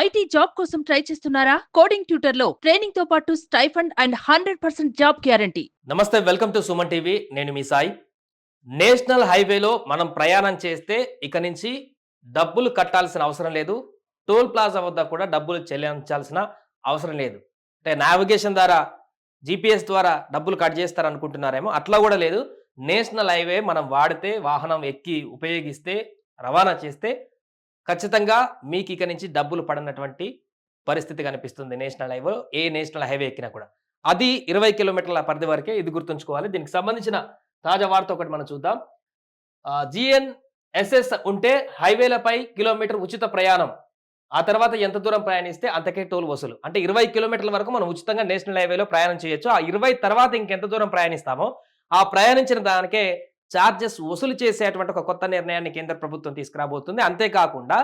IT job కోసం try చేస్తున్నారా? Coding tutor లో ట్రైనింగ్ తో పాటు స్టైఫండ్ అండ్ 100% జాబ్ గ్యారంటీ. నమస్తే, వెల్కమ్ టు సుమన్ టీవీ. నేను మీ సాయి. నేషనల్ హైవేలో మనం ప్రయాణం చేస్తే ఇక నుంచి డబ్బులు కట్టాల్సిన అవసరం లేదు. టోల్ ప్లాజా వద్ద కూడా డబ్బులు చెల్లించాల్సిన అవసరం లేదు. అంటే నావిగేషన్ ద్వారా, జీపీఎస్ ద్వారా డబ్బులు కట్ చేస్తారనుకుంటున్నారేమో, అట్లా కూడా లేదు. నేషనల్ హైవే మనం వాడితే, వాహనం ఎక్కి ఉపయోగిస్తే, రవాణా చేస్తే ఖచ్చితంగా మీకు ఇక నుంచి డబ్బులు పడనటువంటి పరిస్థితి కనిపిస్తుంది. నేషనల్ హైవే ఎక్కినా కూడా. అది 20 కిలోమీటర్ల పరిధి వరకే, ఇది గుర్తుంచుకోవాలి. దీనికి సంబంధించిన తాజా వార్త ఒకటి మనం చూద్దాం. GNSS ఉంటే హైవేలపై కిలోమీటర్ ఉచిత ప్రయాణం. ఆ తర్వాత ఎంత దూరం ప్రయాణిస్తే అంతకే టోల్ వసూలు. అంటే 20 కిలోమీటర్ల వరకు మనం ఉచితంగా నేషనల్ హైవేలో ప్రయాణం చేయొచ్చు. ఆ 20 తర్వాత ఇంకెంత దూరం ప్రయాణిస్తామో ఆ ప్రయాణించిన దానికే చార్జెస్ వసూలు చేసేటువంటి ఒక కొత్త నిర్ణయాన్ని కేంద్ర ప్రభుత్వం తీసుకురాబోతుంది. అంతేకాకుండా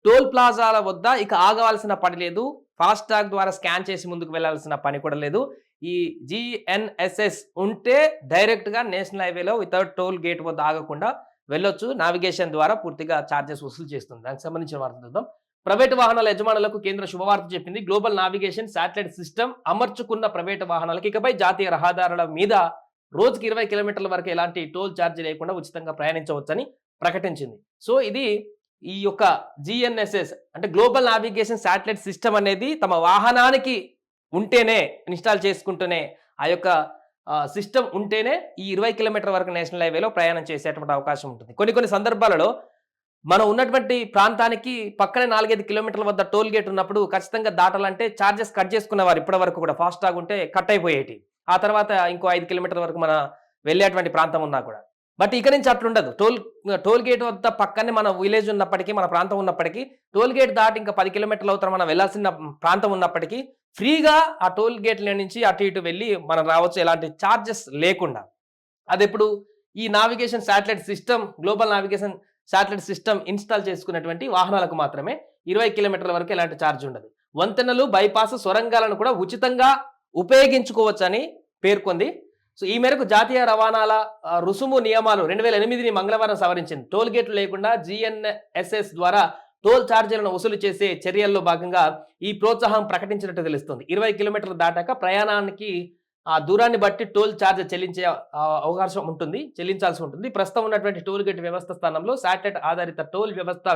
టోల్ ప్లాజాల వద్ద ఇక ఆగవలసిన పని లేదు. ఫాస్టాగ్ ద్వారా స్కాన్ చేసి ముందుకు వెళ్లాల్సిన పని కూడా లేదు. ఈ GNSS ఉంటే డైరెక్ట్గా నేషనల్ హైవేలో వితౌట్ టోల్ గేట్ వద్ద ఆగకుండా వెళ్ళొచ్చు. నావిగేషన్ ద్వారా పూర్తిగా చార్జెస్ వసూలు చేస్తుంది. దానికి సంబంధించిన వార్త చూద్దాం. ప్రైవేటు వాహనాల యజమానులకు కేంద్ర శుభవార్త చెప్పింది. గ్లోబల్ నావిగేషన్ శాటిలైట్ సిస్టమ్ అమర్చుకున్న ప్రైవేటు వాహనాలకు ఇకపై జాతీయ రహదారుల మీద రోజుకి 20 కిలోమీటర్ల వరకు ఎలాంటి టోల్ ఛార్జ్ లేకుండా ఉచితంగా ప్రయాణించవచ్చని ప్రకటించింది. సో ఇది ఈ యొక్క GNSS అంటే గ్లోబల్ నావిగేషన్ శాటిలైట్ సిస్టమ్ అనేది తమ వాహనానికి ఉంటేనే, ఇన్స్టాల్ చేసుకుంటూనే, ఆ యొక్క సిస్టమ్ ఉంటేనే ఈ 20 కిలోమీటర్ల వరకు నేషనల్ హైవేలో ప్రయాణం చేసేటువంటి అవకాశం ఉంటుంది. కొన్ని సందర్భాలలో మనం ఉన్నటువంటి ప్రాంతానికి పక్కనే 4-5 కిలోమీటర్ల వద్ద టోల్ గేట్ ఉన్నప్పుడు ఖచ్చితంగా దాటాలంటే ఛార్జెస్ కట్ చేసుకునేవారు. ఇప్పటి వరకు కూడా ఫాస్టాగ్ ఉంటే కట్ అయిపోయేటి. ఆ తర్వాత ఇంకో 5 కిలోమీటర్ల వరకు మన వెళ్ళేటువంటి ప్రాంతం ఉన్నా కూడా. బట్ ఇక నుంచి అట్లుండదు. టోల్ గేట్ వద్ద పక్కనే మన విలేజ్ ఉన్నప్పటికీ, మన ప్రాంతం ఉన్నప్పటికీ, టోల్ గేట్ దాటి ఇంకా 10 కిలోమీటర్ల అవుతారు మనం వెళ్ళాల్సిన ప్రాంతం ఉన్నప్పటికీ ఫ్రీగా ఆ టోల్ గేట్ల నుంచి అటు ఇటు వెళ్ళి మనం రావచ్చు, ఎలాంటి ఛార్జెస్ లేకుండా. అదెప్పుడు ఈ navigation satellite system, global navigation satellite system install చేసుకున్నటువంటి వాహనాలకు మాత్రమే 20 కిలోమీటర్ల వరకు ఎలాంటి ఛార్జ్ ఉండదు. వంతెనలు, బైపాస్, సొరంగాలను కూడా ఉచితంగా ఉపయోగించుకోవచ్చని పేర్కొంది. సో ఈ మేరకు జాతీయ రవాణాల రుసుము నియమాలు 2008ని మంగళవారం సవరించింది. టోల్ గేట్లు లేకుండా GNSS ద్వారా టోల్ ఛార్జీలను వసూలు చేసే చర్యల్లో భాగంగా ఈ ప్రోత్సాహం ప్రకటించినట్టు తెలుస్తుంది. 20 కిలోమీటర్లు దాటాక ప్రయాణానికి ఆ దూరాన్ని బట్టి టోల్ ఛార్జ్ చెల్లించాల్సి ఉంటుంది. ప్రస్తుతం ఉన్నటువంటి టోల్ గేట్ వ్యవస్థ స్థానంలో శాటిలైట్ ఆధారిత టోల్ వ్యవస్థ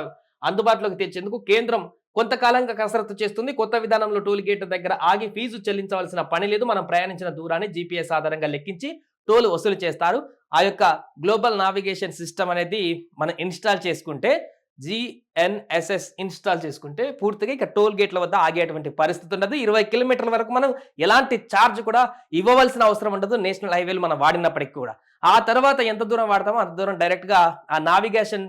అందుబాటులోకి తెచ్చేందుకు కేంద్రం కొంతకాలంగా కసరత్తు చేస్తుంది. కొత్త విధానంలో టోల్ గేట్ దగ్గర ఆగి ఫీజు చెల్లించవలసిన పని లేదు. మనం ప్రయాణించిన దూరాన్ని GPS ఆధారంగా లెక్కించి టోల్ వసూలు చేస్తారు. ఆ యొక్క గ్లోబల్ నావిగేషన్ సిస్టమ్ అనేది మనం ఇన్స్టాల్ చేసుకుంటే, GNSS ఇన్స్టాల్ చేసుకుంటే పూర్తిగా ఇక టోల్ గేట్ల వద్ద ఆగేటువంటి పరిస్థితి ఉండదు. 20 కిలోమీటర్ల వరకు మనం ఎలాంటి ఛార్జ్ కూడా ఇవ్వవలసిన అవసరం ఉండదు నేషనల్ హైవేలు మనం వాడినప్పటికీ కూడా. ఆ తర్వాత ఎంత దూరం వాడతామో అంత దూరం డైరెక్ట్గా ఆ నావిగేషన్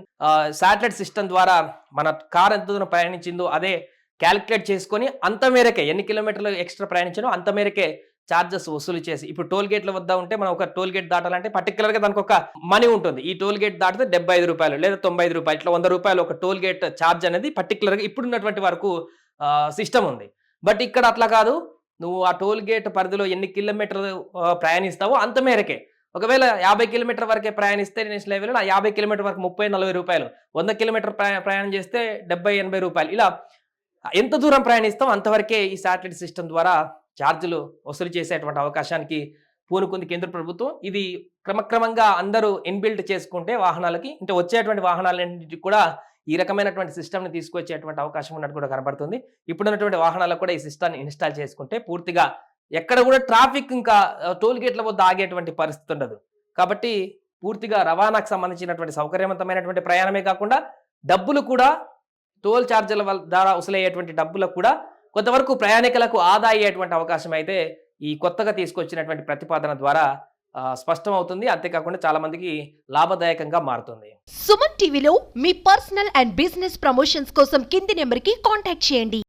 శాటిలైట్ సిస్టమ్ ద్వారా మన కార్ ఎంత దూరం ప్రయాణించిందో అదే క్యాలిక్యులేట్ చేసుకొని అంత మేరకే, ఎన్ని కిలోమీటర్లు ఎక్స్ట్రా ప్రయాణించానో అంత మేరకే ఛార్జెస్ వసూలు చేసి, ఇప్పుడు టోల్ గేట్ల వద్ద ఉంటే మనం ఒక టోల్ గేట్ దాటాలంటే పర్టికులర్గా దానికి ఒక మనీ ఉంటుంది. ఈ టోల్ గేట్ దాటితే 75 రూపాయలు లేదా 95 రూపాయలు, ఇట్లా 100 రూపాయలు ఒక టోల్ గేట్ ఛార్జ్ అనేది పర్టికులర్గా ఇప్పుడున్నటువంటి వరకు సిస్టమ్ ఉంది. బట్ ఇక్కడ అట్లా కాదు. నువ్వు ఆ టోల్ గేట్ పరిధిలో ఎన్ని కిలోమీటర్లు ప్రయాణిస్తావో అంత మేరకే. ఒకవేళ 50 కిలోమీటర్ వరకే ప్రయాణిస్తే నేషనల్ హైవేలో 50 కిలోమీటర్ వరకు 30-40 రూపాయలు, 100 కిలోమీటర్ ప్రయాణం చేస్తే 70-80 రూపాయలు, ఇలా ఎంత దూరం ప్రయాణిస్తాం అంతవరకే ఈ శాటిలైట్ సిస్టమ్ ద్వారా ఛార్జీలు వసూలు చేసేటువంటి అవకాశానికి పూనుకుంది కేంద్ర ప్రభుత్వం. ఇది క్రమక్రమంగా అందరూ ఇన్బిల్ట్ చేసుకుంటే వాహనాలకి, అంటే వచ్చేటువంటి వాహనాలన్నింటికి కూడా ఈ రకమైనటువంటి సిస్టమ్ని తీసుకొచ్చేటువంటి అవకాశం ఉన్నట్టు కూడా కనబడుతుంది. ఇప్పుడున్నటువంటి వాహనాలకు కూడా ఈ సిస్టమ్ని ఇన్స్టాల్ చేసుకుంటే పూర్తిగా ఎక్కడ కూడా ట్రాఫిక్, ఇంకా టోల్ గేట్ల వద్ద ఆగేటువంటి పరిస్థితి ఉండదు. కాబట్టి పూర్తిగా రవాణాకు సంబంధించినటువంటి సౌకర్యవంతమైనటువంటి ప్రయాణమే కాకుండా డబ్బులు కూడా టోల్ ఛార్జీల ద్వారా వసూలయ్యేటువంటి డబ్బులకు కూడా కొంతవరకు ప్రయాణికులకు ఆదా అయ్యేటువంటి అవకాశం అయితే ఈ కొత్తగా తీసుకొచ్చినటువంటి ప్రతిపాదన ద్వారా స్పష్టమవుతుంది. అంతేకాకుండా చాలా మందికి లాభదాయకంగా మారుతుంది. సుమన్ టీవీలో మీ పర్సనల్ అండ్ బిజినెస్ ప్రమోషన్స్ కోసం కింది నెంబర్కి కాంటాక్ట్ చేయండి.